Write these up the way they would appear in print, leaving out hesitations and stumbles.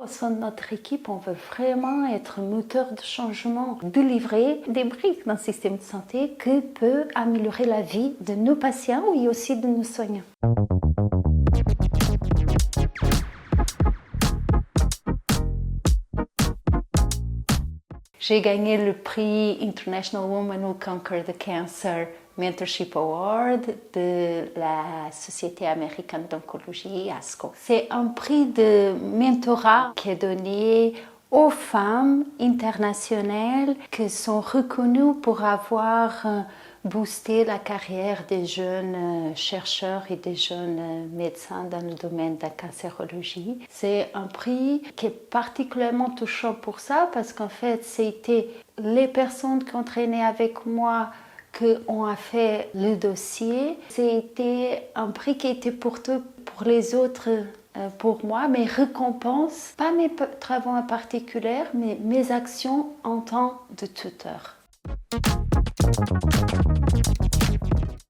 Au sein de notre équipe, on veut vraiment être moteur de changement, de livrer des briques d'un système de santé qui peut améliorer la vie de nos patients et aussi de nos soignants. J'ai gagné le prix International Women Who Conquer the Cancer Mentorship Award de la Société américaine d'oncologie, ASCO. C'est un prix de mentorat qui est donné aux femmes internationales qui sont reconnues pour avoir boosté la carrière des jeunes chercheurs et des jeunes médecins dans le domaine de la cancérologie. C'est un prix qui est particulièrement touchant pour ça parce qu'en fait, c'était les personnes qui ont traîné avec moi qu'on a fait le dossier. C'était un prix qui était pour les autres, pour moi, mes récompenses, pas mes travaux en particulier, mais mes actions en tant que tuteur.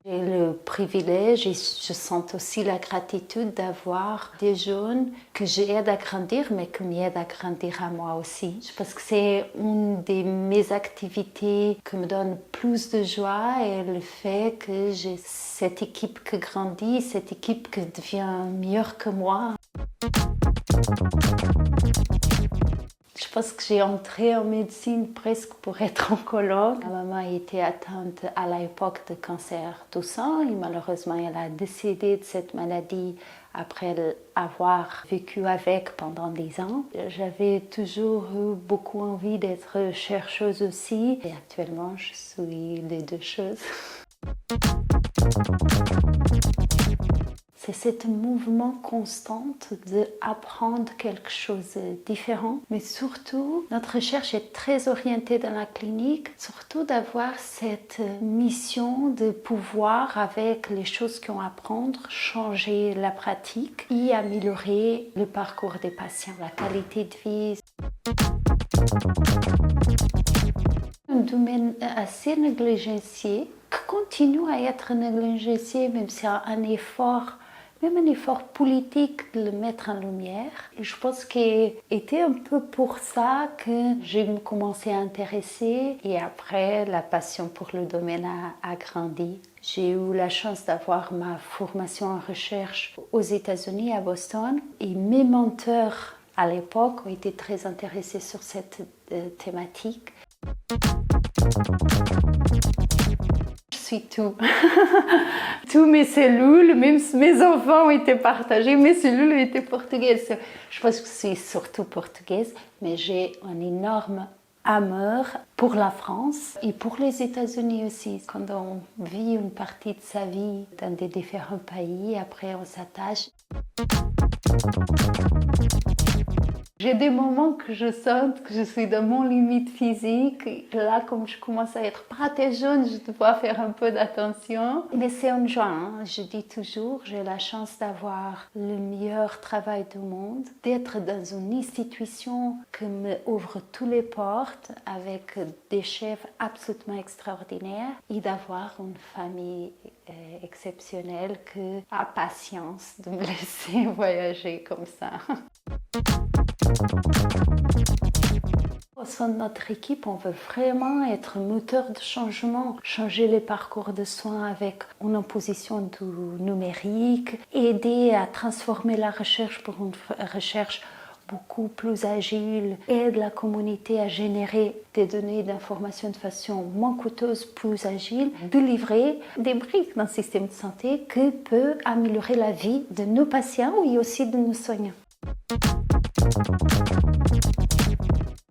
J'ai le privilège et je sens aussi la gratitude d'avoir des jeunes que j'aide à grandir, mais qui m'aident à grandir à moi aussi. Je pense que c'est une de mes activités qui me donne plus de joie et le fait que j'ai cette équipe qui grandit, cette équipe qui devient meilleure que moi. Je pense que j'ai entré en médecine presque pour être oncologue. Ma maman était atteinte à l'époque de cancer du sang et malheureusement elle a décédé de cette maladie après avoir vécu avec pendant 10 ans. J'avais toujours eu beaucoup envie d'être chercheuse aussi et actuellement je suis les deux choses. C'est ce mouvement constant d'apprendre quelque chose de différent. Mais surtout, notre recherche est très orientée dans la clinique. Surtout d'avoir cette mission de pouvoir, avec les choses qu'on apprend, changer la pratique et améliorer le parcours des patients, la qualité de vie. Un domaine assez négligencié, qui continue à être négligencié, même si c'est un effort politique de le mettre en lumière. Et je pense que c'était un peu pour ça que j'ai commencé à intéresser et après la passion pour le domaine a grandi. J'ai eu la chance d'avoir ma formation en recherche aux États-Unis, à Boston, et mes mentors à l'époque ont été très intéressés sur cette thématique. Je suis tout. Tous mes cellules, même mes enfants ont été partagés, mes cellules ont été portugaises. Je pense que je suis surtout portugaise, mais j'ai un énorme amour pour la France et pour les États-Unis aussi. Quand on vit une partie de sa vie dans des différents pays, après on s'attache. J'ai des moments que je sens que je suis dans mon limite physique. Là, comme je commence à être pas très jeune, je dois faire un peu d'attention. Mais c'est une joie, hein. Je dis toujours, j'ai la chance d'avoir le meilleur travail du monde, d'être dans une institution qui me ouvre toutes les portes avec des chefs absolument extraordinaires et d'avoir une famille exceptionnelle qui a patience de me laisser voyager comme ça. Au sein de notre équipe, on veut vraiment être moteur de changement, changer les parcours de soins avec une imposition du numérique, aider à transformer la recherche pour une recherche beaucoup plus agile, aider la communauté à générer des données d'information de façon moins coûteuse, plus agile, de livrer des briques d'un système de santé qui peut améliorer la vie de nos patients et aussi de nos soignants.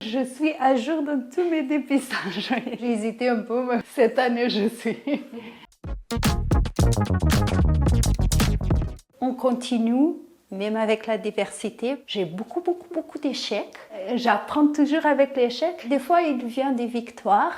Je suis à jour dans tous mes dépistages. J'ai hésité un peu, mais cette année je suis. On continue, même avec la diversité. J'ai beaucoup d'échecs. J'apprends toujours avec l'échec. Des fois, il devient des victoires.